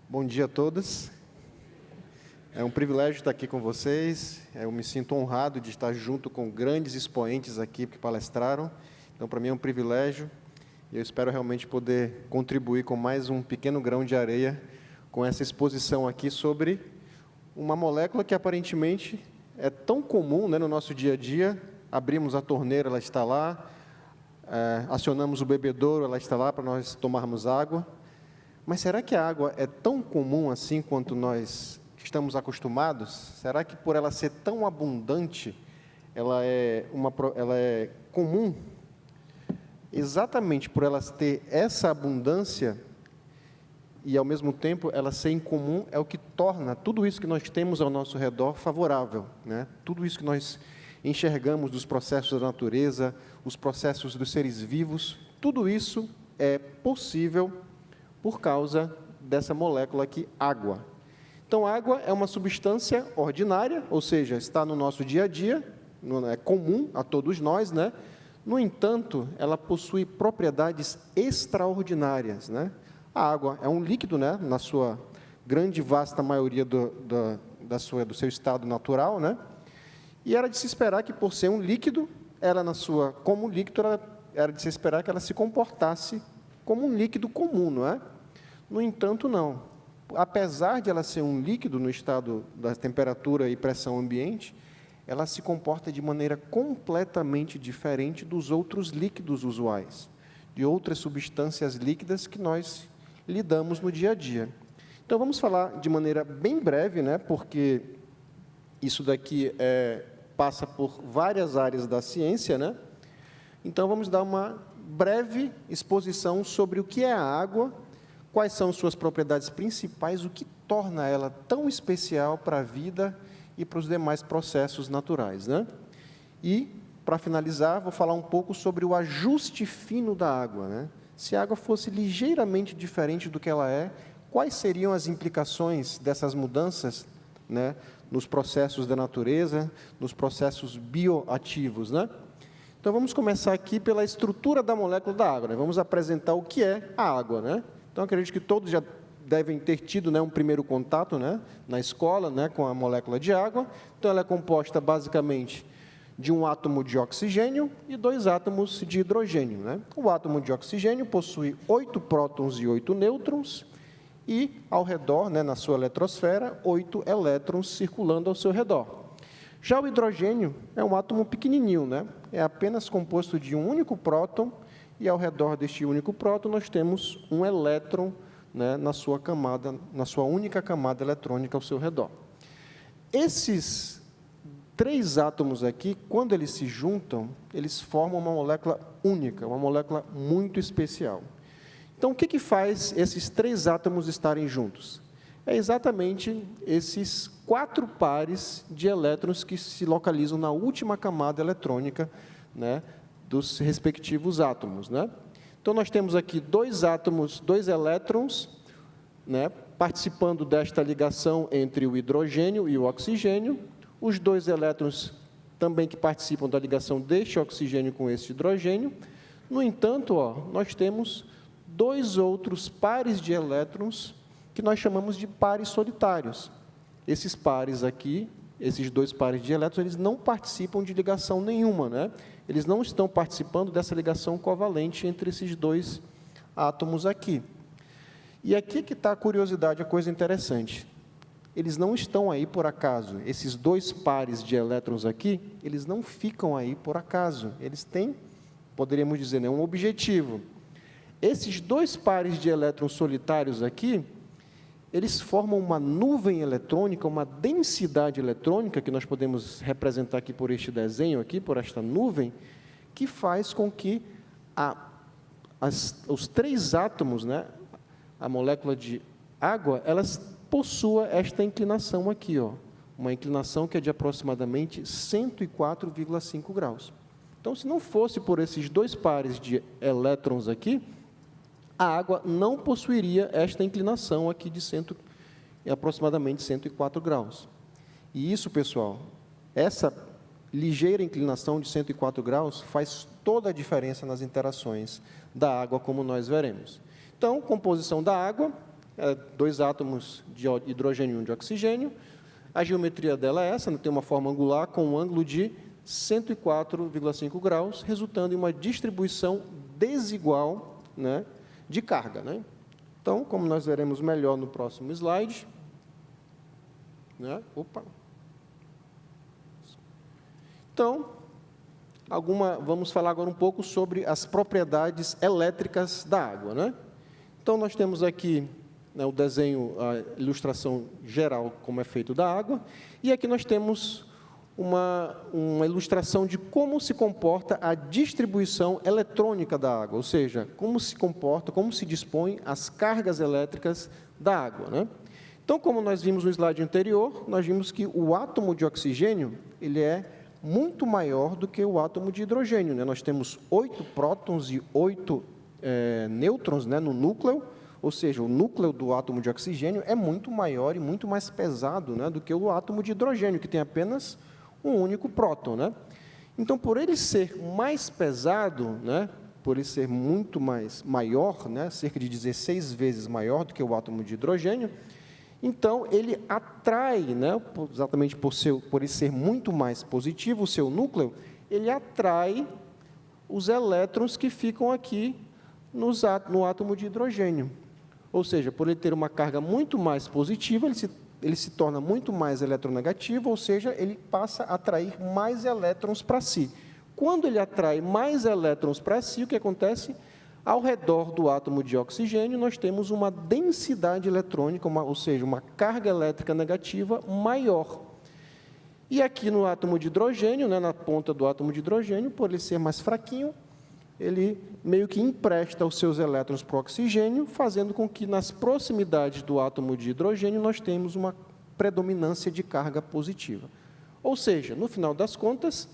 Bom dia a todos. É um privilégio estar aqui com vocês. Eu me sinto honrado de estar junto com grandes expoentes aqui que palestraram. Então, para mim é um privilégio e eu espero realmente poder contribuir com mais um pequeno grão de areia com essa exposição aqui sobre uma molécula que aparentemente é tão comum, né, no nosso dia a dia. Abrimos a torneira, ela está lá. Acionamos o bebedouro, ela está lá para nós tomarmos água. Mas será que a água é tão comum assim quanto nós estamos acostumados? Será que por ela ser tão abundante, ela é comum? Exatamente por ela ter essa abundância e, ao mesmo tempo, ela ser incomum é o que torna tudo isso que nós temos ao nosso redor favorável, né? Tudo isso que nós enxergamos dos processos da natureza, os processos dos seres vivos, tudo isso é possível por causa dessa molécula aqui, água. Então, água é uma substância ordinária, ou seja, está no nosso dia a dia, é comum a todos nós, né? No entanto, ela possui propriedades extraordinárias, né? A água é um líquido, né? Na sua grande, vasta maioria do seu estado natural, né? E era de se esperar que, por ser um líquido, como líquido, era de se esperar que ela se comportasse como um líquido comum, não é? No entanto, não. Apesar de ela ser um líquido no estado da temperatura e pressão ambiente, ela se comporta de maneira completamente diferente dos outros líquidos usuais, de outras substâncias líquidas que nós lidamos no dia a dia. Então, vamos falar de maneira bem breve, né, porque isso daqui passa por várias áreas da ciência, né? Então, vamos dar uma breve exposição sobre o que é a água, quais são suas propriedades principais, o que torna ela tão especial para a vida e para os demais processos naturais, né? E, para finalizar, vou falar um pouco sobre o ajuste fino da água, né? Se a água fosse ligeiramente diferente do que ela é, quais seriam as implicações dessas mudanças, né, nos processos da natureza, nos processos bioativos, né? Então, vamos começar aqui pela estrutura da molécula da água, né? Vamos apresentar o que é a água, né? Então, acredito que todos já devem ter tido, né, um primeiro contato, né, na escola, né, com a molécula de água. Então, ela é composta, basicamente, de um átomo de oxigênio e 2 átomos de hidrogênio, né? O átomo de oxigênio possui 8 prótons e 8 nêutrons e, ao redor, né, na sua eletrosfera, 8 elétrons circulando ao seu redor. Já o hidrogênio é um átomo pequenininho, né? É apenas composto de um único próton e, ao redor deste único próton, nós temos um elétron, né, na sua única camada eletrônica ao seu redor. Esses 3 átomos aqui, quando eles se juntam, eles formam uma molécula única, uma molécula muito especial. Então, o que faz esses 3 átomos estarem juntos? É exatamente esses 4 pares de elétrons que se localizam na última camada eletrônica, né, dos respectivos átomos, né? Então, nós temos aqui 2 átomos, 2 elétrons, né, participando desta ligação entre o hidrogênio e o oxigênio, os 2 elétrons também que participam da ligação deste oxigênio com esse hidrogênio. No entanto, nós temos 2 outros pares de elétrons que nós chamamos de pares solitários. Esses pares aqui, esses 2 pares de elétrons, eles não participam de ligação nenhuma, né? Eles não estão participando dessa ligação covalente entre esses 2 átomos aqui. E aqui que está a curiosidade, a coisa interessante. Eles não estão aí por acaso. Esses 2 pares de elétrons aqui, eles não ficam aí por acaso. Eles têm, poderíamos dizer, né, um objetivo. Esses 2 pares de elétrons solitários aqui, eles formam uma nuvem eletrônica, uma densidade eletrônica, que nós podemos representar aqui por este desenho, aqui, por esta nuvem, que faz com que os 3 átomos, né, a molécula de água, elas possuam esta inclinação aqui, uma inclinação que é de aproximadamente 104,5 graus. Então, se não fosse por esses 2 pares de elétrons aqui, a água não possuiria esta inclinação aqui de aproximadamente 104 graus. E isso, pessoal, essa ligeira inclinação de 104 graus faz toda a diferença nas interações da água, como nós veremos. Então, composição da água, 2 átomos de hidrogênio e 1 de oxigênio. A geometria dela é essa, tem uma forma angular com um ângulo de 104,5 graus, resultando em uma distribuição desigual, né, de carga, né? Então, como nós veremos melhor no próximo slide, né? Então, vamos falar agora um pouco sobre as propriedades elétricas da água, né? Então, nós temos aqui, né, o desenho, a ilustração geral, como é feito da água, e aqui nós temos uma ilustração de como se comporta a distribuição eletrônica da água, ou seja, como se comporta, como se dispõe as cargas elétricas da água, né? Então, como nós vimos no slide anterior, nós vimos que o átomo de oxigênio, ele é muito maior do que o átomo de hidrogênio, né? Nós temos 8 prótons e 8 nêutrons, né, no núcleo, ou seja, o núcleo do átomo de oxigênio é muito maior e muito mais pesado, né, do que o átomo de hidrogênio, que tem apenas um único próton, né? Então, por ele ser mais pesado, né, por ele ser muito maior, né, cerca de 16 vezes maior do que o átomo de hidrogênio, então ele atrai, né, exatamente por ele ser muito mais positivo, o seu núcleo, ele atrai os elétrons que ficam aqui no átomo de hidrogênio. Ou seja, por ele ter uma carga muito mais positiva, ele se torna muito mais eletronegativo, ou seja, ele passa a atrair mais elétrons para si. Quando ele atrai mais elétrons para si, o que acontece? Ao redor do átomo de oxigênio, nós temos uma densidade eletrônica, ou seja, uma carga elétrica negativa maior. E aqui no átomo de hidrogênio, né, na ponta do átomo de hidrogênio, por ele ser mais fraquinho, ele meio que empresta os seus elétrons para o oxigênio, fazendo com que nas proximidades do átomo de hidrogênio nós tenhamos uma predominância de carga positiva. Ou seja, no final das contas,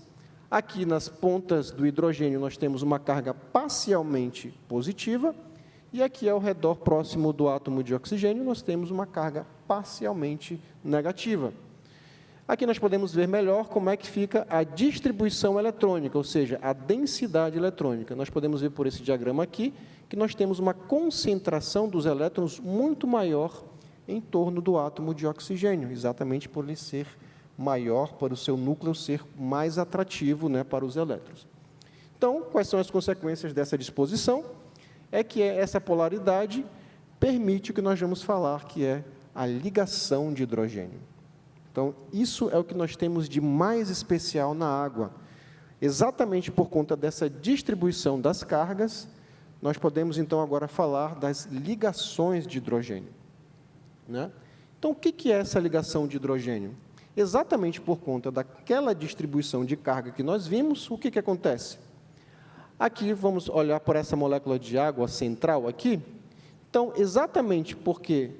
aqui nas pontas do hidrogênio nós temos uma carga parcialmente positiva, e aqui ao redor próximo do átomo de oxigênio nós temos uma carga parcialmente negativa. Aqui nós podemos ver melhor como é que fica a distribuição eletrônica, ou seja, a densidade eletrônica. Nós podemos ver por esse diagrama aqui que nós temos uma concentração dos elétrons muito maior em torno do átomo de oxigênio, exatamente por ele ser maior, por o seu núcleo ser mais atrativo, né, para os elétrons. Então, quais são as consequências dessa disposição? É que essa polaridade permite o que nós vamos falar, que é a ligação de hidrogênio. Então, isso é o que nós temos de mais especial na água. Exatamente por conta dessa distribuição das cargas, nós podemos, então, agora falar das ligações de hidrogênio, né? Então, o que é essa ligação de hidrogênio? Exatamente por conta daquela distribuição de carga que nós vimos, o que acontece? Aqui, vamos olhar por essa molécula de água central aqui. Então, exatamente porque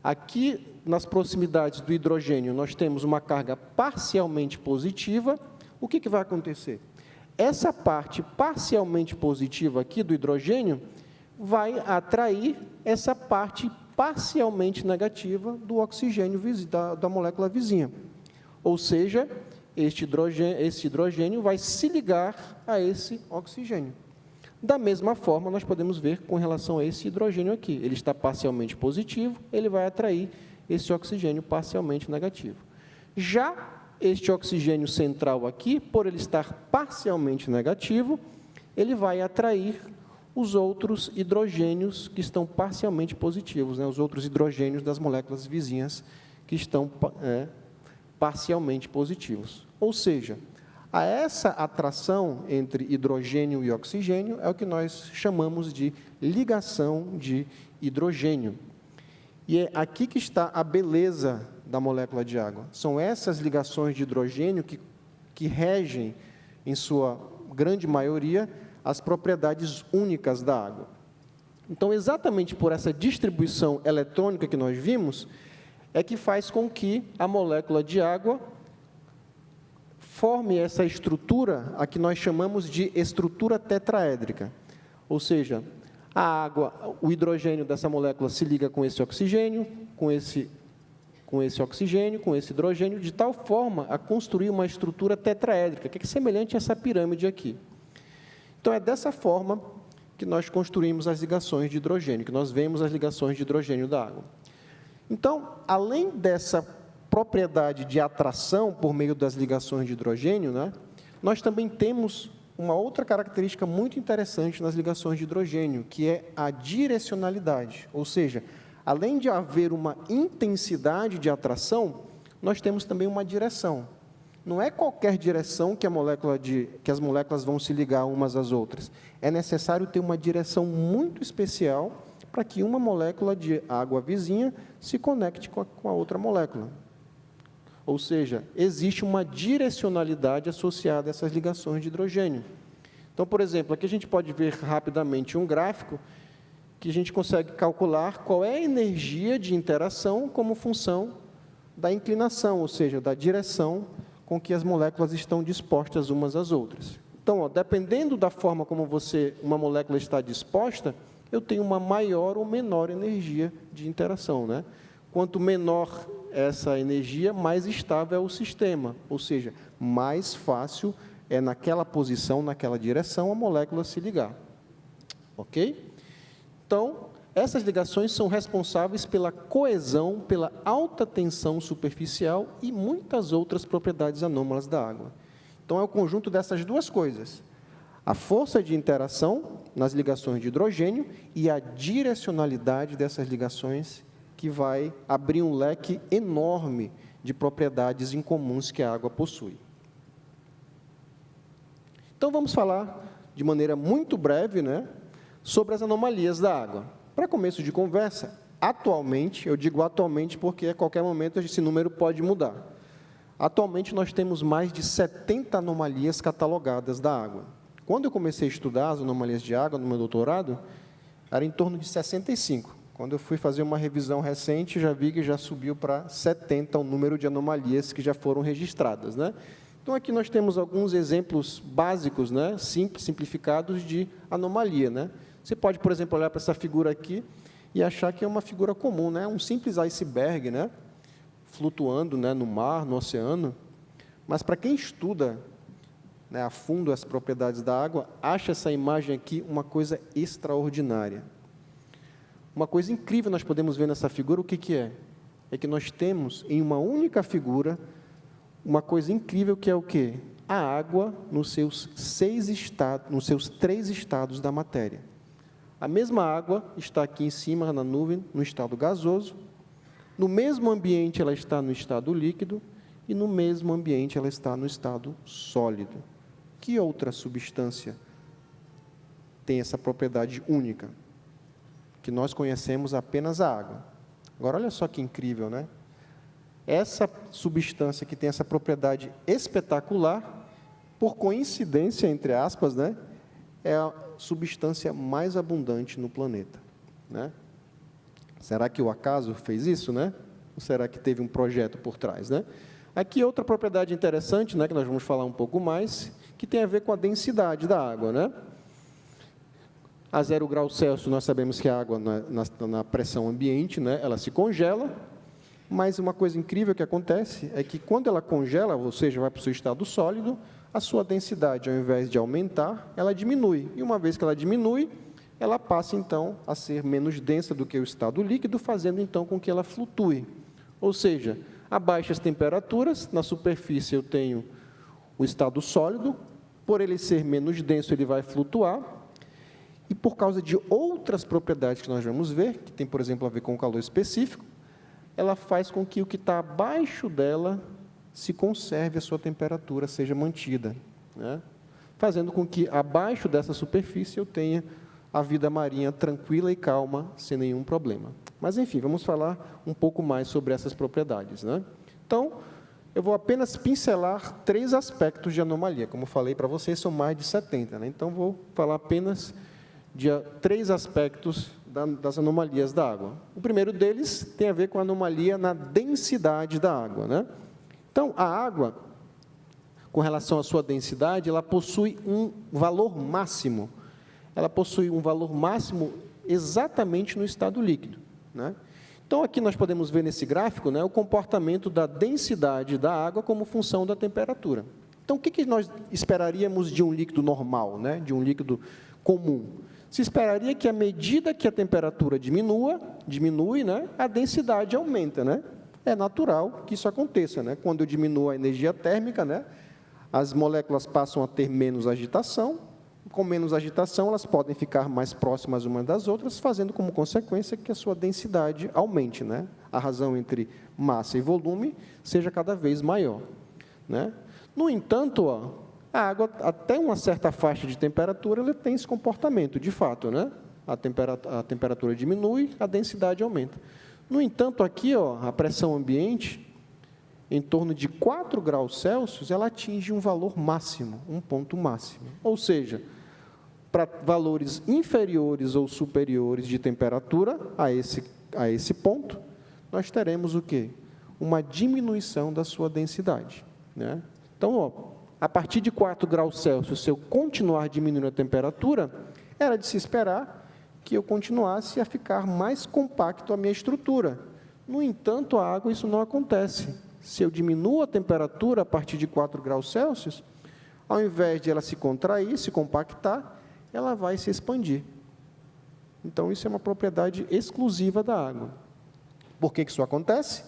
aqui, nas proximidades do hidrogênio, nós temos uma carga parcialmente positiva, o que vai acontecer? Essa parte parcialmente positiva aqui do hidrogênio vai atrair essa parte parcialmente negativa do oxigênio da molécula vizinha. Ou seja, esse hidrogênio vai se ligar a esse oxigênio. Da mesma forma, nós podemos ver com relação a esse hidrogênio aqui. Ele está parcialmente positivo, ele vai atrair esse oxigênio parcialmente negativo. Já este oxigênio central aqui, por ele estar parcialmente negativo, ele vai atrair os outros hidrogênios que estão parcialmente positivos, né? Os outros hidrogênios das moléculas vizinhas que estão parcialmente positivos. Ou seja, a essa atração entre hidrogênio e oxigênio é o que nós chamamos de ligação de hidrogênio. E é aqui que está a beleza da molécula de água. São essas ligações de hidrogênio que regem, em sua grande maioria, as propriedades únicas da água. Então, exatamente por essa distribuição eletrônica que nós vimos, é que faz com que a molécula de água forme essa estrutura, a que nós chamamos de estrutura tetraédrica. Ou seja, a água, o hidrogênio dessa molécula se liga com esse oxigênio, com esse oxigênio, com esse hidrogênio, de tal forma a construir uma estrutura tetraédrica, que é semelhante a essa pirâmide aqui. Então, é dessa forma que nós construímos as ligações de hidrogênio, que nós vemos as ligações de hidrogênio da água. Então, além dessa propriedade de atração por meio das ligações de hidrogênio, né, nós também temos uma outra característica muito interessante nas ligações de hidrogênio, que é a direcionalidade. Ou seja, além de haver uma intensidade de atração, nós temos também uma direção. Não é qualquer direção que as moléculas vão se ligar umas às outras. É necessário ter uma direção muito especial para que uma molécula de água vizinha se conecte com a outra molécula. Ou seja, existe uma direcionalidade associada a essas ligações de hidrogênio. Então, por exemplo, aqui a gente pode ver rapidamente um gráfico que a gente consegue calcular qual é a energia de interação como função da inclinação, ou seja, da direção com que as moléculas estão dispostas umas às outras. Então, dependendo da forma como uma molécula está disposta, eu tenho uma maior ou menor energia de interação, né? Quanto menor essa energia, mais estável é o sistema, ou seja, mais fácil é naquela posição, naquela direção, a molécula se ligar. Ok? Então, essas ligações são responsáveis pela coesão, pela alta tensão superficial e muitas outras propriedades anômalas da água. Então, é o conjunto dessas duas coisas: a força de interação nas ligações de hidrogênio e a direcionalidade dessas ligações, que vai abrir um leque enorme de propriedades incomuns que a água possui. Então, vamos falar de maneira muito breve, né, sobre as anomalias da água. Para começo de conversa, atualmente, eu digo atualmente porque a qualquer momento esse número pode mudar. Atualmente, nós temos mais de 70 anomalias catalogadas da água. Quando eu comecei a estudar as anomalias de água no meu doutorado, era em torno de 65. Quando eu fui fazer uma revisão recente, já vi que já subiu para 70 o número de anomalias que já foram registradas, né? Então, aqui nós temos alguns exemplos básicos, né, simplificados de anomalia, né? Você pode, por exemplo, olhar para essa figura aqui e achar que é uma figura comum, né? Um simples iceberg, né, flutuando, né, no mar, no oceano. Mas, para quem estuda, né, a fundo as propriedades da água, acha essa imagem aqui uma coisa extraordinária. Uma coisa incrível nós podemos ver nessa figura, o que que é? É que nós temos, em uma única figura, uma coisa incrível que é o quê? A água nos seus 3 estados da matéria. A mesma água está aqui em cima, na nuvem, no estado gasoso. No mesmo ambiente, ela está no estado líquido. E no mesmo ambiente, ela está no estado sólido. Que outra substância tem essa propriedade única? Que nós conhecemos apenas a água. Agora, olha só que incrível, né? Essa substância que tem essa propriedade espetacular, por coincidência, entre aspas, né, é a substância mais abundante no planeta, né? Será que o acaso fez isso, né? Ou será que teve um projeto por trás, né? Aqui outra propriedade interessante, né, que nós vamos falar um pouco mais, que tem a ver com a densidade da água, né? A 0 graus Celsius, nós sabemos que a água na pressão ambiente, né, ela se congela, mas uma coisa incrível que acontece é que quando ela congela, ou seja, vai para o seu estado sólido, a sua densidade, ao invés de aumentar, ela diminui. E uma vez que ela diminui, ela passa, então, a ser menos densa do que o estado líquido, fazendo, então, com que ela flutue. Ou seja, a baixas temperaturas, na superfície eu tenho o estado sólido, por ele ser menos denso, ele vai flutuar, e por causa de outras propriedades que nós vamos ver, que tem, por exemplo, a ver com o calor específico, ela faz com que o que está abaixo dela se conserve, a sua temperatura seja mantida, né? Fazendo com que abaixo dessa superfície eu tenha a vida marinha tranquila e calma, sem nenhum problema. Mas, enfim, vamos falar um pouco mais sobre essas propriedades, né? Então, eu vou apenas pincelar 3 aspectos de anomalia. Como falei para vocês, são mais de 70, né? Então, vou falar apenas de 3 aspectos das anomalias da água. O primeiro deles tem a ver com a anomalia na densidade da água, né? Então, a água, com relação à sua densidade, ela possui um valor máximo. Ela possui um valor máximo exatamente no estado líquido, né? Então, aqui nós podemos ver nesse gráfico, né, o comportamento da densidade da água como função da temperatura. Então, o que nós esperaríamos de um líquido normal, né, de um líquido comum? Se esperaria que, à medida que a temperatura diminui, né, a densidade aumenta, né? É natural que isso aconteça, né? Quando eu diminuo a energia térmica, né, as moléculas passam a ter menos agitação. Com menos agitação, elas podem ficar mais próximas umas das outras, fazendo como consequência que a sua densidade aumente, né? A razão entre massa e volume seja cada vez maior, né? No entanto, ó, a água, até uma certa faixa de temperatura, ela tem esse comportamento, de fato, né? A temperatura diminui, a densidade aumenta. No entanto, aqui, ó, a pressão ambiente, em torno de 4 graus Celsius, ela atinge um valor máximo, um ponto máximo. Ou seja, para valores inferiores ou superiores de temperatura a esse ponto, nós teremos o quê? Uma diminuição da sua densidade, né? Então, ó, a partir de 4 graus Celsius, se eu continuar diminuindo a temperatura, era de se esperar que eu continuasse a ficar mais compacto a minha estrutura. No entanto, a água, isso não acontece. Se eu diminuo a temperatura a partir de 4 graus Celsius, ao invés de ela se contrair, se compactar, ela vai se expandir. Então, isso é uma propriedade exclusiva da água. Por que isso acontece?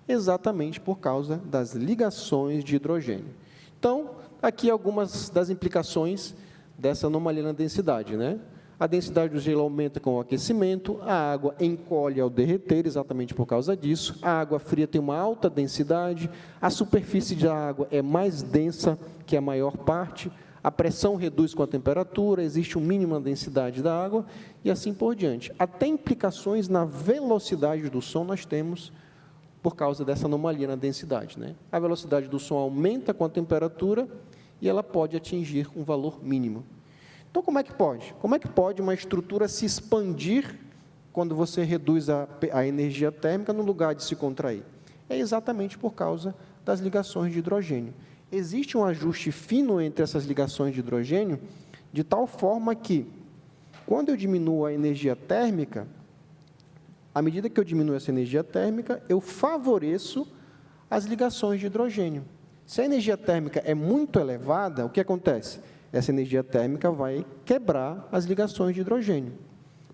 Exatamente por causa das ligações de hidrogênio. Então, aqui algumas das implicações dessa anomalia na densidade, né? A densidade do gelo aumenta com o aquecimento, a água encolhe ao derreter, exatamente por causa disso, a água fria tem uma alta densidade, a superfície da água é mais densa que a maior parte, a pressão reduz com a temperatura, existe um mínimo na densidade da água, e assim por diante. Até implicações na velocidade do som nós temos por causa dessa anomalia na densidade, né? A velocidade do som aumenta com a temperatura e ela pode atingir um valor mínimo. Então, como é que pode? Como é que pode uma estrutura se expandir quando você reduz a energia térmica no lugar de se contrair? É exatamente por causa das ligações de hidrogênio. Existe um ajuste fino entre essas ligações de hidrogênio, de tal forma que, quando eu diminuo a energia térmica, à medida que eu diminuo essa energia térmica, eu favoreço as ligações de hidrogênio. Se a energia térmica é muito elevada, o que acontece? Essa energia térmica vai quebrar as ligações de hidrogênio.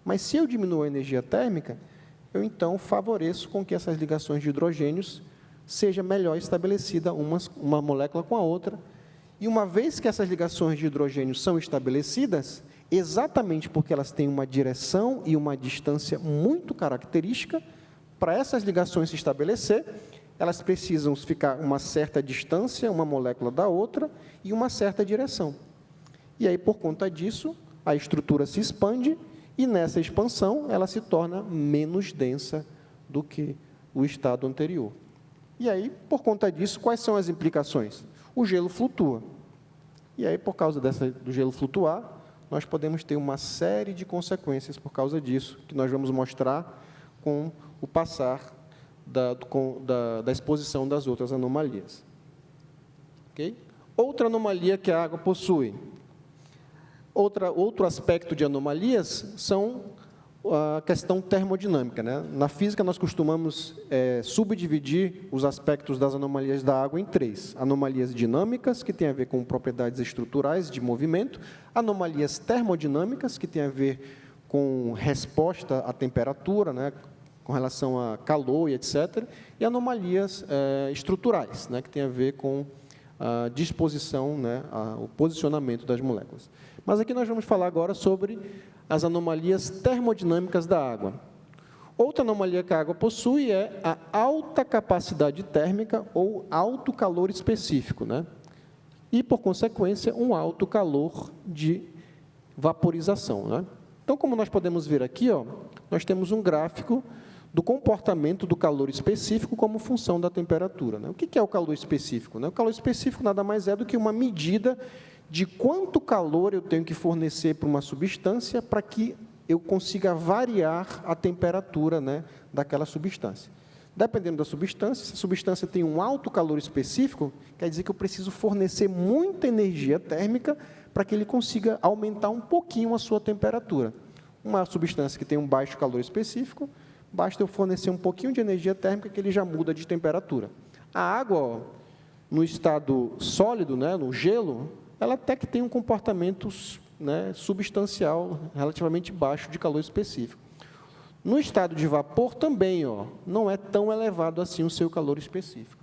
Mas se eu diminuo a energia térmica, eu então favoreço com que essas ligações de hidrogênios seja melhor estabelecida uma molécula com a outra. E uma vez que essas ligações de hidrogênio são estabelecidas, exatamente porque elas têm uma direção e uma distância muito característica, para essas ligações se estabelecer, elas precisam ficar uma certa distância, uma molécula da outra, e uma certa direção. E aí, por conta disso, a estrutura se expande, e nessa expansão, ela se torna menos densa do que o estado anterior. E aí, por conta disso, quais são as implicações? O gelo flutua. E aí, por causa do gelo flutuar, nós podemos ter uma série de consequências por causa disso, que nós vamos mostrar com o passar da exposição das outras anomalias. Okay? Outra anomalia que a água possui. Outro aspecto de anomalias são a questão termodinâmica, né? Na física, nós costumamos subdividir os aspectos das anomalias da água em 3. Anomalias dinâmicas, que têm a ver com propriedades estruturais de movimento. Anomalias termodinâmicas, que têm a ver com resposta à temperatura, né? Com relação a calor e etc. E anomalias estruturais, né? Que têm a ver com a disposição, né? O posicionamento das moléculas. Mas aqui nós vamos falar agora sobre as anomalias termodinâmicas da água. Outra anomalia que a água possui é a alta capacidade térmica ou alto calor específico, né? E, por consequência, um alto calor de vaporização, né? Então, como nós podemos ver aqui, ó, nós temos um gráfico do comportamento do calor específico como função da temperatura, né? O que é o calor específico, né? O calor específico nada mais é do que uma medida de quanto calor eu tenho que fornecer para uma substância para que eu consiga variar a temperatura, né, daquela substância. Dependendo da substância, se a substância tem um alto calor específico, quer dizer que eu preciso fornecer muita energia térmica para que ele consiga aumentar um pouquinho a sua temperatura. Uma substância que tem um baixo calor específico, basta eu fornecer um pouquinho de energia térmica que ele já muda de temperatura. A água, ó, no estado sólido, né, no gelo, ela até que tem um comportamento né, substancial, relativamente baixo de calor específico. No estado de vapor também, ó, não é tão elevado assim o seu calor específico.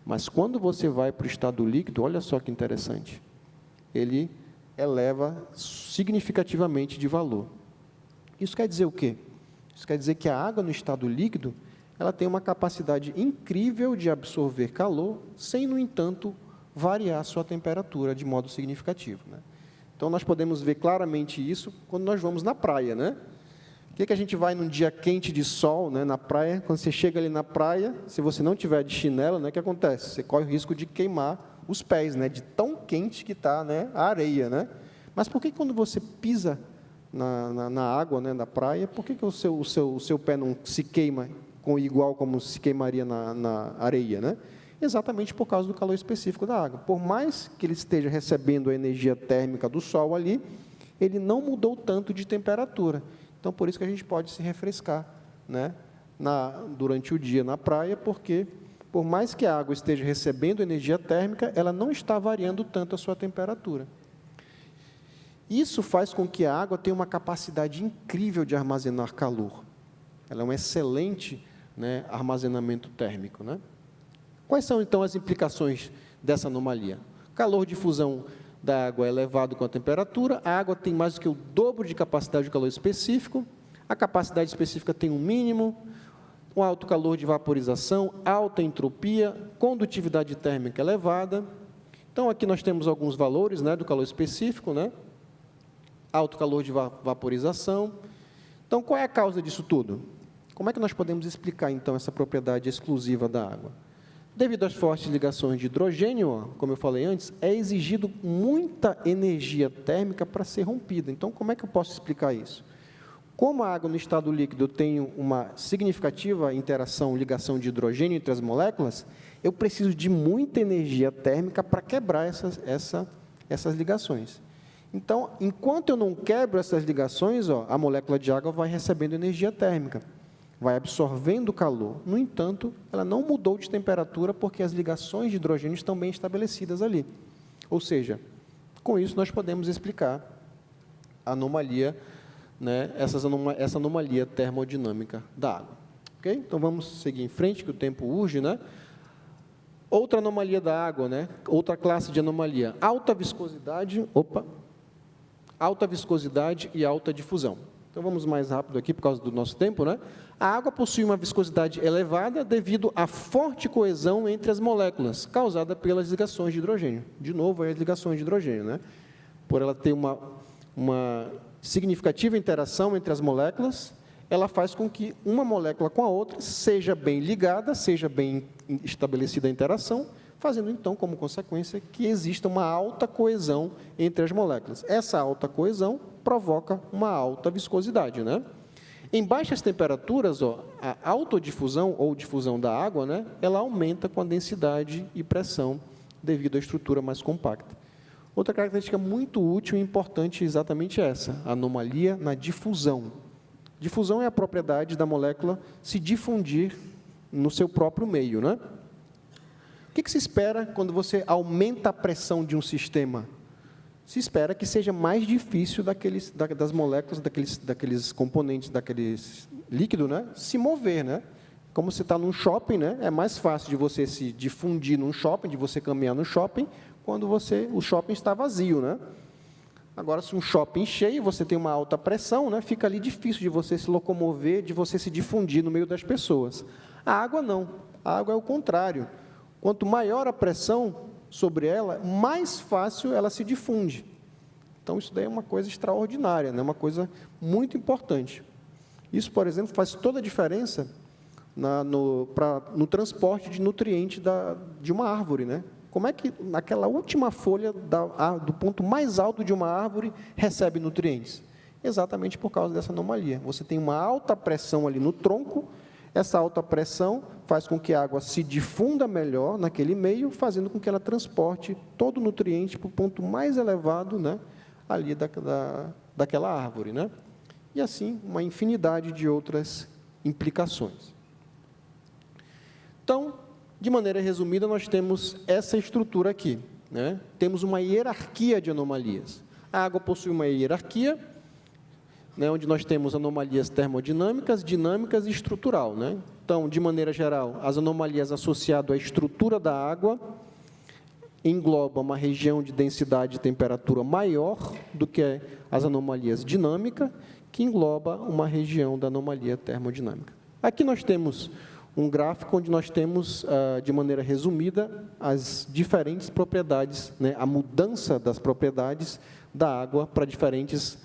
Mas quando você vai para o estado líquido, olha só que interessante, ele eleva significativamente de valor. Isso quer dizer o quê? Isso quer dizer que a água no estado líquido, ela tem uma capacidade incrível de absorver calor, sem, no entanto, variar a sua temperatura de modo significativo, né? Então, nós podemos ver claramente isso quando nós vamos na praia, né? O que a gente vai num dia quente de sol, né, na praia? Quando você chega ali na praia, se você não tiver de chinelo, né, o que acontece? Você corre o risco de queimar os pés, né, de tão quente que está, né, a areia, né? Mas por que quando você pisa na água, né, da praia, por que o seu pé não se queima igual como se queimaria na areia, né? Exatamente por causa do calor específico da água. Por mais que ele esteja recebendo a energia térmica do sol ali, ele não mudou tanto de temperatura. Então, por isso que a gente pode se refrescar, né, durante o dia na praia, porque, por mais que a água esteja recebendo energia térmica, ela não está variando tanto a sua temperatura. Isso faz com que a água tenha uma capacidade incrível de armazenar calor. Ela é um excelente, né, armazenamento térmico, né? Quais são, então, as implicações dessa anomalia? Calor de fusão da água é elevado com a temperatura, a água tem mais do que o dobro de capacidade de calor específico, a capacidade específica tem um mínimo, um alto calor de vaporização, alta entropia, condutividade térmica elevada. Então, aqui nós temos alguns valores, né, do calor específico, né? Alto calor de vaporização. Então, qual é a causa disso tudo? Como é que nós podemos explicar, então, essa propriedade exclusiva da água? Devido às fortes ligações de hidrogênio, como eu falei antes, é exigido muita energia térmica para ser rompida. Então, como é que eu posso explicar isso? Como a água no estado líquido tem uma significativa interação, ligação de hidrogênio entre as moléculas, eu preciso de muita energia térmica para quebrar essas ligações. Então, enquanto eu não quebro essas ligações, ó, a molécula de água vai recebendo energia térmica, vai absorvendo calor. No entanto, ela não mudou de temperatura porque as ligações de hidrogênio estão bem estabelecidas ali. Ou seja, com isso nós podemos explicar a anomalia, né, essa anomalia termodinâmica da água. Ok? Então, vamos seguir em frente, que o tempo urge, né? Outra anomalia da água, né? Outra classe de anomalia, alta viscosidade e alta difusão. Então, vamos mais rápido aqui, por causa do nosso tempo, né? A água possui uma viscosidade elevada devido à forte coesão entre as moléculas, causada pelas ligações de hidrogênio. De novo, as ligações de hidrogênio, né? Por ela ter uma significativa interação entre as moléculas, ela faz com que uma molécula com a outra seja bem ligada, seja bem estabelecida a interação, fazendo, então, como consequência, que exista uma alta coesão entre as moléculas. Essa alta coesão provoca uma alta viscosidade, né? Em baixas temperaturas, ó, a autodifusão ou difusão da água, né, ela aumenta com a densidade e pressão devido à estrutura mais compacta. Outra característica muito útil e importante é exatamente essa, a anomalia na difusão. Difusão é a propriedade da molécula se difundir no seu próprio meio, né? O que se espera quando você aumenta a pressão de um sistema? Se espera que seja mais difícil das moléculas, daqueles componentes, daqueles líquidos, né, se mover, né? Como você está num shopping, né, é mais fácil de você se difundir num shopping, de você caminhar no shopping, quando o shopping está vazio, né? Agora, se um shopping cheio, você tem uma alta pressão, né, fica ali difícil de você se locomover, de você se difundir no meio das pessoas. A água não, a água é o contrário. Quanto maior a pressão sobre ela, mais fácil ela se difunde. Então, isso daí é uma coisa extraordinária, né? Uma coisa muito importante. Isso, por exemplo, faz toda a diferença no transporte de nutrientes de uma árvore, né? Como é que naquela última folha do ponto mais alto de uma árvore recebe nutrientes? Exatamente por causa dessa anomalia. Você tem uma alta pressão ali no tronco, essa alta pressão faz com que a água se difunda melhor naquele meio, fazendo com que ela transporte todo o nutriente para o ponto mais elevado, né, ali daquela árvore, né? E assim, uma infinidade de outras implicações. Então, de maneira resumida, nós temos essa estrutura aqui, né? Temos uma hierarquia de anomalias. A água possui uma hierarquia, né, onde nós temos anomalias termodinâmicas, dinâmicas e estrutural, né? Então, de maneira geral, as anomalias associadas à estrutura da água englobam uma região de densidade e temperatura maior do que as anomalias dinâmicas, que engloba uma região da anomalia termodinâmica. Aqui nós temos um gráfico onde nós temos, de maneira resumida, as diferentes propriedades, né, a mudança das propriedades da água para diferentes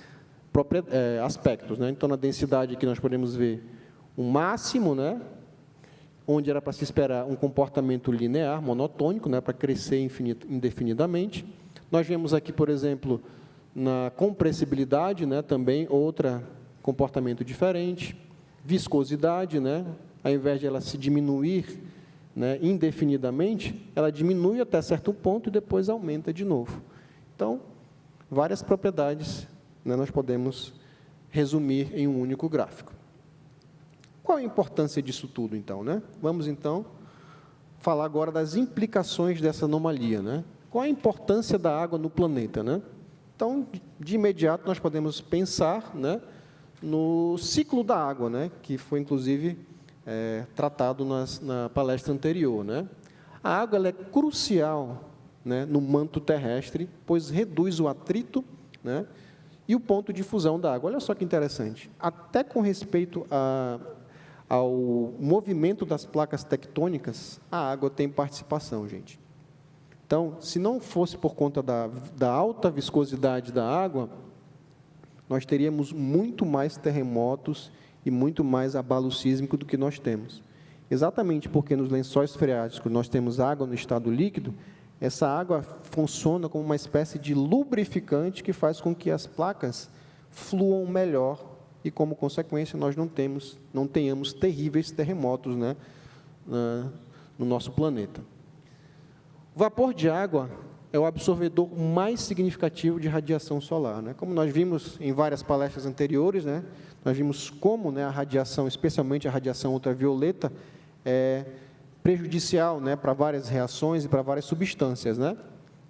aspectos, né? Então, na densidade aqui nós podemos ver um máximo, né, onde era para se esperar um comportamento linear, monotônico, né, para crescer indefinidamente. Nós vemos aqui, por exemplo, na compressibilidade, né, também outro comportamento diferente. Viscosidade, né, ao invés de ela se diminuir, né, indefinidamente, ela diminui até certo ponto e depois aumenta de novo. Então, várias propriedades, né, nós podemos resumir em um único gráfico. Qual a importância disso tudo, então, né? Vamos, então, falar agora das implicações dessa anomalia, né? Qual a importância da água no planeta, né? Então, de imediato, nós podemos pensar, né, no ciclo da água, né, que foi, inclusive, tratado na palestra anterior, né? A água ela é crucial, né, no manto terrestre, pois reduz o atrito, né, e o ponto de fusão da água. Olha só que interessante. Até com respeito ao movimento das placas tectônicas, a água tem participação, gente. Então, se não fosse por conta da alta viscosidade da água, nós teríamos muito mais terremotos e muito mais abalo sísmico do que nós temos. Exatamente porque nos lençóis freáticos nós temos água no estado líquido, essa água funciona como uma espécie de lubrificante que faz com que as placas fluam melhor e, como consequência, nós não tenhamos terríveis terremotos, né, no nosso planeta. O vapor de água é o absorvedor mais significativo de radiação solar, né? Como nós vimos em várias palestras anteriores, né, nós vimos como, né, a radiação, especialmente a radiação ultravioleta, é prejudicial, né, para várias reações e para várias substâncias, né?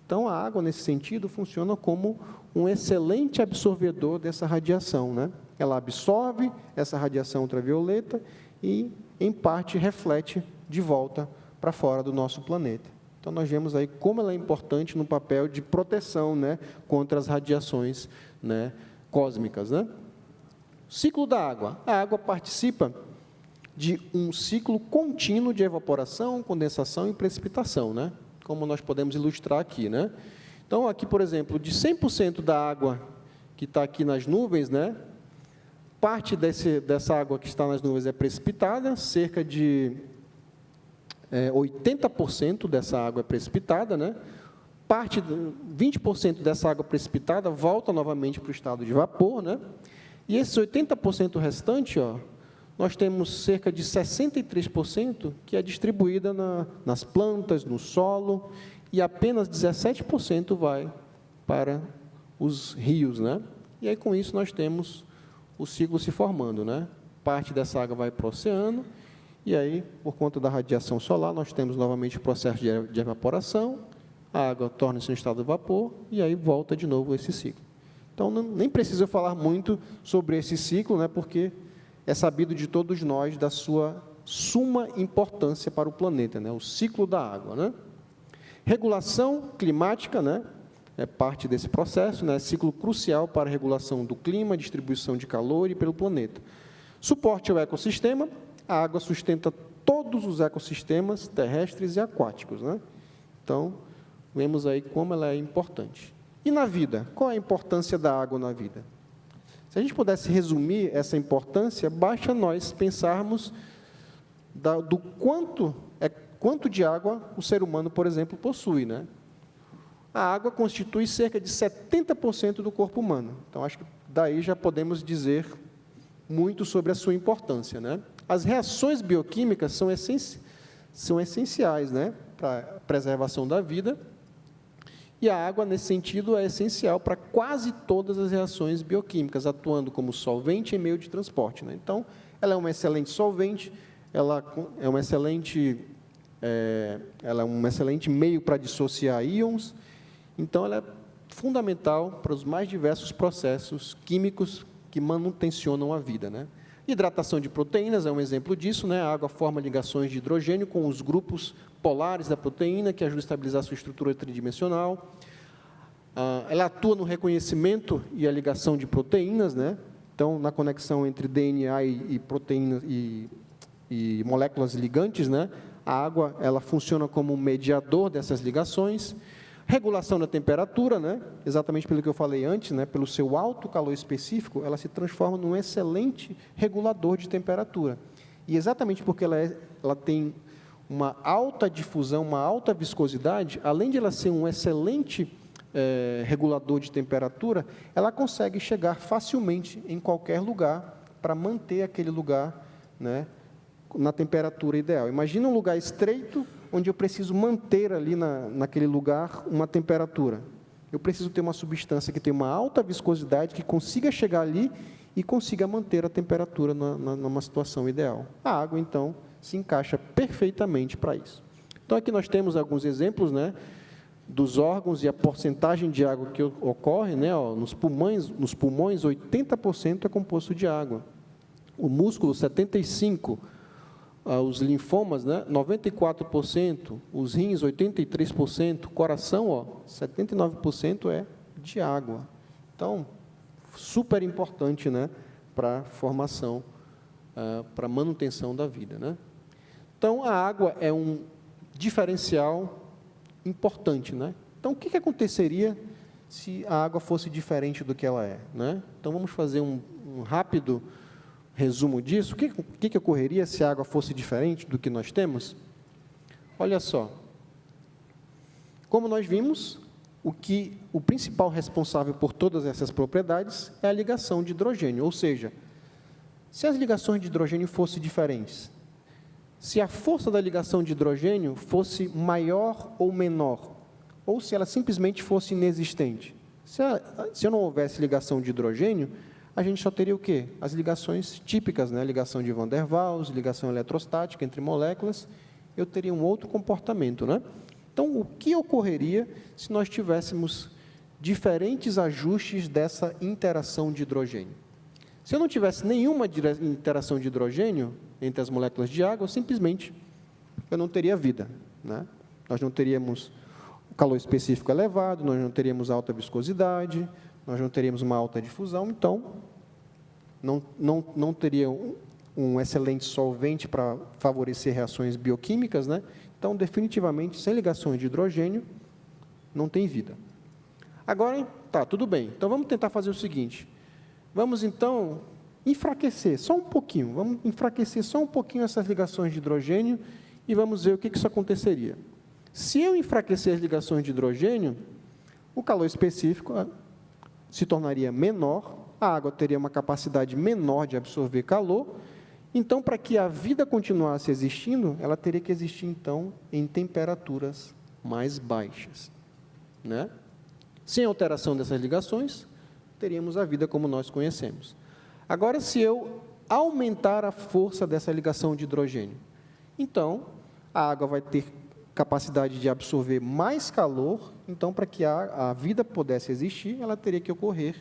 Então, a água, nesse sentido, funciona como um excelente absorvedor dessa radiação, né? Ela absorve essa radiação ultravioleta e, em parte, reflete de volta para fora do nosso planeta. Então, nós vemos aí como ela é importante no papel de proteção, né, contra as radiações, né, cósmicas, né? Ciclo da água. A água participa de um ciclo contínuo de evaporação, condensação e precipitação, né? Como nós podemos ilustrar aqui, né? Então, aqui, por exemplo, de 100% da água que está aqui nas nuvens, né, parte dessa água que está nas nuvens é precipitada, cerca de 80% dessa água é precipitada, né? 20% dessa água precipitada volta novamente para o estado de vapor, né? E esses 80% restante, ó, nós temos cerca de 63% que é distribuída nas plantas, no solo, e apenas 17% vai para os rios, né? E aí, com isso, nós temos o ciclo se formando, né? Parte dessa água vai para o oceano, e aí, por conta da radiação solar, nós temos novamente o processo de evaporação, a água torna-se um estado de vapor, e aí volta de novo esse ciclo. Então, nem preciso falar muito sobre esse ciclo, né, porque é sabido de todos nós da sua suma importância para o planeta, né, o ciclo da água, né? Regulação climática, né, é parte desse processo, né, ciclo crucial para a regulação do clima, distribuição de calor e pelo planeta. Suporte ao ecossistema. A água sustenta todos os ecossistemas terrestres e aquáticos, né? Então, vemos aí como ela é importante. E na vida? Qual é a importância da água na vida? Se a gente pudesse resumir essa importância, basta nós pensarmos do quanto de água o ser humano, por exemplo, possui, né? A água constitui cerca de 70% do corpo humano. Então, acho que daí já podemos dizer muito sobre a sua importância, né? As reações bioquímicas são essenciais, né, para a preservação da vida, e a água, nesse sentido, é essencial para quase todas as reações bioquímicas, atuando como solvente e meio de transporte, né? Então, ela é um excelente solvente, ela é um excelente meio para dissociar íons, então ela é fundamental para os mais diversos processos químicos que manutencionam a vida, né? Hidratação de proteínas é um exemplo disso, né? A água forma ligações de hidrogênio com os grupos polares da proteína, que ajuda a estabilizar sua estrutura tridimensional. Ela atua no reconhecimento e a ligação de proteínas, né? Então, na conexão entre DNA e proteínas e moléculas ligantes, né? A água, ela funciona como um mediador dessas ligações. Regulação da temperatura, né? Exatamente pelo que eu falei antes, né? Pelo seu alto calor específico, ela se transforma num excelente regulador de temperatura. E exatamente porque ela tem uma alta difusão, uma alta viscosidade, além de ela ser um excelente regulador de temperatura, ela consegue chegar facilmente em qualquer lugar para manter aquele lugar, né, na temperatura ideal. Imagina um lugar estreito, onde eu preciso manter ali naquele lugar uma temperatura. Eu preciso ter uma substância que tenha uma alta viscosidade, que consiga chegar ali e consiga manter a temperatura numa situação ideal. A água, então, se encaixa perfeitamente para isso. Então, aqui nós temos alguns exemplos, né, dos órgãos e a porcentagem de água que ocorre, né, ó, nos pulmões 80% é composto de água. O músculo, 75%. Os linfomas, né, 94%, os rins, 83%, coração, 79% é de água. Então, super importante, né, para a formação, para a manutenção da vida, né? Então, a água é um diferencial importante, né? Então, o que aconteceria se a água fosse diferente do que ela é, né? Então, vamos fazer um rápido resumo disso. O que ocorreria se a água fosse diferente do que nós temos? Olha só. Como nós vimos, o principal responsável por todas essas propriedades é a ligação de hidrogênio, ou seja, se as ligações de hidrogênio fossem diferentes, se a força da ligação de hidrogênio fosse maior ou menor, ou se ela simplesmente fosse inexistente. Se eu não houvesse ligação de hidrogênio, a gente só teria o quê? As ligações típicas, né? Ligação de Van der Waals, ligação eletrostática entre moléculas, eu teria um outro comportamento, né? Então, o que ocorreria se nós tivéssemos diferentes ajustes dessa interação de hidrogênio? Se eu não tivesse nenhuma interação de hidrogênio entre as moléculas de água, simplesmente eu não teria vida, né? Nós não teríamos calor específico elevado, nós não teríamos alta viscosidade, nós não teríamos uma alta difusão, então não teria um excelente solvente para favorecer reações bioquímicas, né? Então, definitivamente, sem ligações de hidrogênio, não tem vida. Agora, tá, tudo bem. Então, vamos tentar fazer o seguinte. Vamos, então, enfraquecer só um pouquinho. Vamos enfraquecer só um pouquinho essas ligações de hidrogênio e vamos ver o que isso aconteceria. Se eu enfraquecer as ligações de hidrogênio, o calor específico se tornaria menor, a água teria uma capacidade menor de absorver calor, então, para que a vida continuasse existindo, ela teria que existir, então, em temperaturas mais baixas, né? Sem alteração dessas ligações, teríamos a vida como nós conhecemos. Agora, se eu aumentar a força dessa ligação de hidrogênio, então, a água vai ter capacidade de absorver mais calor, então, para que a vida pudesse existir, ela teria que ocorrer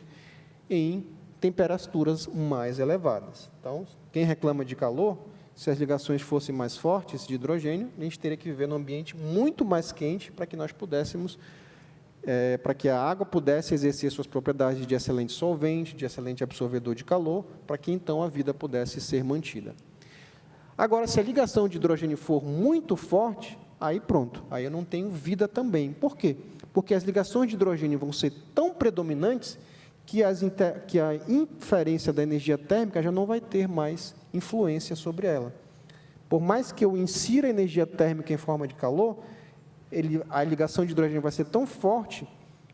em temperaturas mais elevadas. Então, quem reclama de calor, se as ligações fossem mais fortes de hidrogênio, a gente teria que viver num ambiente muito mais quente para que nós pudéssemos, para que a água pudesse exercer suas propriedades de excelente solvente, de excelente absorvedor de calor, para que então a vida pudesse ser mantida. Agora, se a ligação de hidrogênio for muito forte, aí pronto, aí eu não tenho vida também. Por quê? Porque as ligações de hidrogênio vão ser tão predominantes que a inferência da energia térmica já não vai ter mais influência sobre ela. Por mais que eu insira energia térmica em forma de calor, a ligação de hidrogênio vai ser tão forte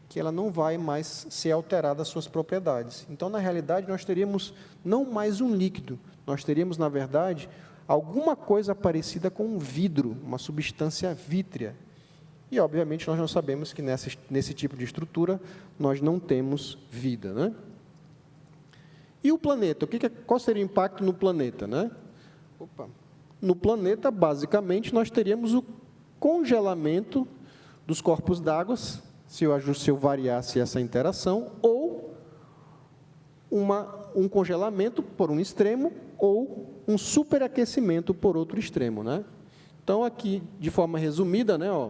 que ela não vai mais ser alterada as suas propriedades. Então, na realidade, nós teríamos não mais um líquido, nós teríamos, na verdade, alguma coisa parecida com um vidro, uma substância vítrea. E, obviamente, nós não sabemos que nesse tipo de estrutura nós não temos vida, né? E o planeta? Qual seria o impacto no planeta, né? No planeta, basicamente, nós teríamos o congelamento dos corpos d'água se eu variasse essa interação, ou um congelamento por um extremo, ou um superaquecimento por outro extremo, né? Então, aqui, de forma resumida, né, ó,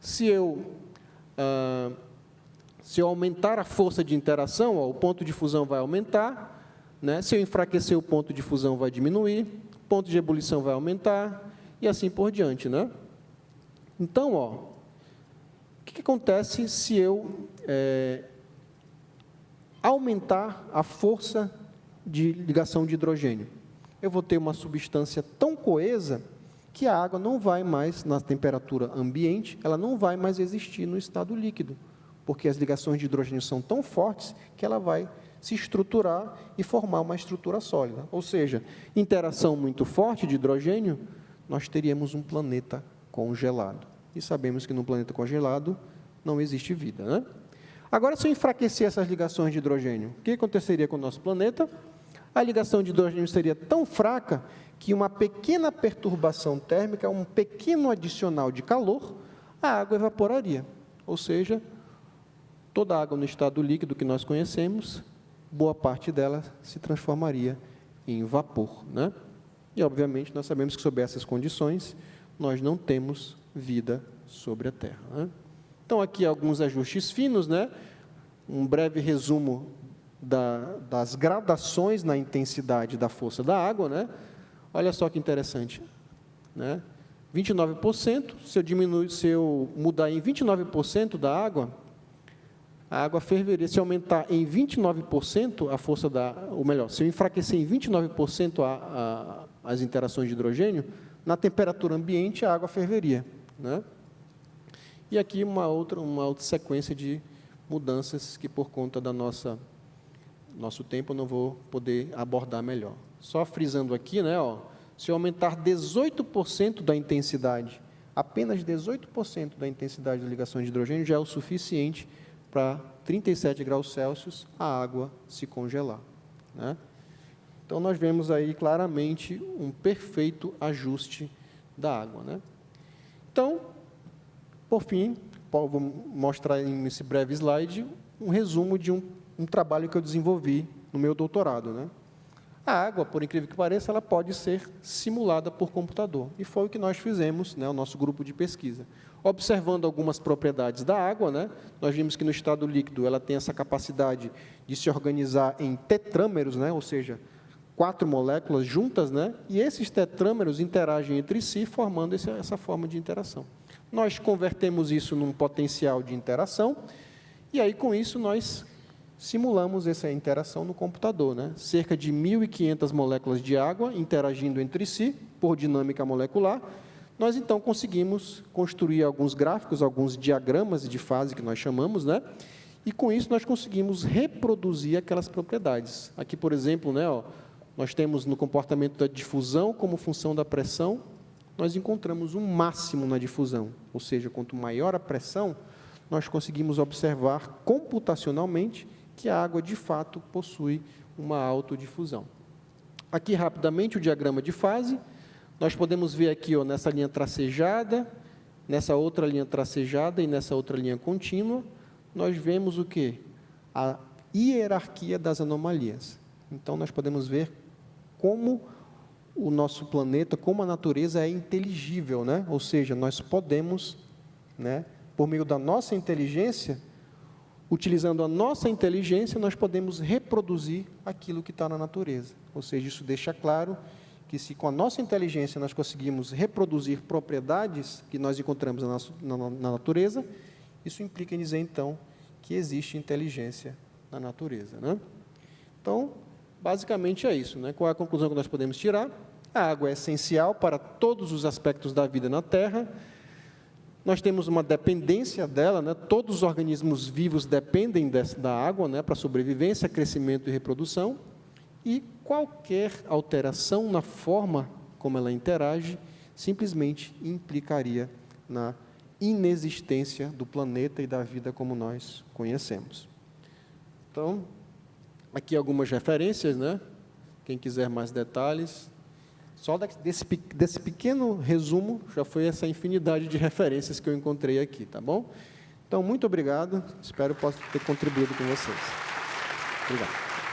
se eu aumentar a força de interação, ó, o ponto de fusão vai aumentar, né? Se eu enfraquecer, o ponto de fusão vai diminuir, o ponto de ebulição vai aumentar, e assim por diante, né? Então, ó, o que acontece se eu aumentar a força de ligação de hidrogênio? Eu vou ter uma substância tão coesa que a água não vai mais, na temperatura ambiente, ela não vai mais existir no estado líquido, porque as ligações de hidrogênio são tão fortes que ela vai se estruturar e formar uma estrutura sólida. Ou seja, interação muito forte de hidrogênio, nós teríamos um planeta congelado. E sabemos que no planeta congelado não existe vida, né? Agora, se eu enfraquecer essas ligações de hidrogênio, o que aconteceria com o nosso planeta? A ligação de hidrogênio seria tão fraca que uma pequena perturbação térmica, um pequeno adicional de calor, a água evaporaria. Ou seja, toda a água no estado líquido que nós conhecemos, boa parte dela se transformaria em vapor, né? E, obviamente, nós sabemos que, sob essas condições, nós não temos vida sobre a Terra, né? Então, aqui alguns ajustes finos, né? Um breve resumo das gradações na intensidade da força da água, né? Olha só que interessante, né? 29%, se eu mudar em 29% da água, a água ferveria. Se aumentar em 29% a força ou melhor, se eu enfraquecer em 29% as interações de hidrogênio, na temperatura ambiente a água ferveria, né? E aqui uma outra sequência de mudanças que, por conta da nosso tempo, eu não vou poder abordar melhor. Só frisando aqui, né, ó, se eu aumentar 18% da intensidade, apenas 18% da intensidade da ligação de hidrogênio já é o suficiente para 37 graus Celsius a água se congelar, né? Então, nós vemos aí claramente um perfeito ajuste da água, né? Então, por fim, vou mostrar nesse breve slide um resumo de um trabalho que eu desenvolvi no meu doutorado, né? A água, por incrível que pareça, ela pode ser simulada por computador. E foi o que nós fizemos, né, o nosso grupo de pesquisa. Observando algumas propriedades da água, né, nós vimos que no estado líquido ela tem essa capacidade de se organizar em tetrâmeros, né, ou seja, 4 moléculas juntas, né, e esses tetrâmeros interagem entre si, formando essa forma de interação. Nós convertemos isso num potencial de interação, e aí, com isso, nós simulamos essa interação no computador, né? Cerca de 1.500 moléculas de água interagindo entre si, por dinâmica molecular. Nós, então, conseguimos construir alguns gráficos, alguns diagramas de fase, que nós chamamos, né? E, com isso, nós conseguimos reproduzir aquelas propriedades. Aqui, por exemplo, né, ó, nós temos no comportamento da difusão, como função da pressão, nós encontramos um máximo na difusão, ou seja, quanto maior a pressão, nós conseguimos observar computacionalmente que a água, de fato, possui uma autodifusão. Aqui, rapidamente, o diagrama de fase. Nós podemos ver aqui, ó, nessa linha tracejada, nessa outra linha tracejada e nessa outra linha contínua, nós vemos o quê? A hierarquia das anomalias. Então, nós podemos ver como o nosso planeta, como a natureza é inteligível, né? Ou seja, nós podemos, né, por meio da nossa inteligência, utilizando a nossa inteligência, nós podemos reproduzir aquilo que está na natureza. Ou seja, isso deixa claro que, se com a nossa inteligência nós conseguimos reproduzir propriedades que nós encontramos na natureza, isso implica em dizer, então, que existe inteligência na natureza, né? Então, basicamente é isso, né? Qual é a conclusão que nós podemos tirar? A água é essencial para todos os aspectos da vida na Terra. Nós temos uma dependência dela, né? Todos os organismos vivos dependem da água, né, para sobrevivência, crescimento e reprodução, e qualquer alteração na forma como ela interage simplesmente implicaria na inexistência do planeta e da vida como nós conhecemos. Então, aqui algumas referências, né? Quem quiser mais detalhes. Só desse pequeno resumo, já foi essa infinidade de referências que eu encontrei aqui, tá bom? Então, muito obrigado. Espero que possa ter contribuído com vocês. Obrigado.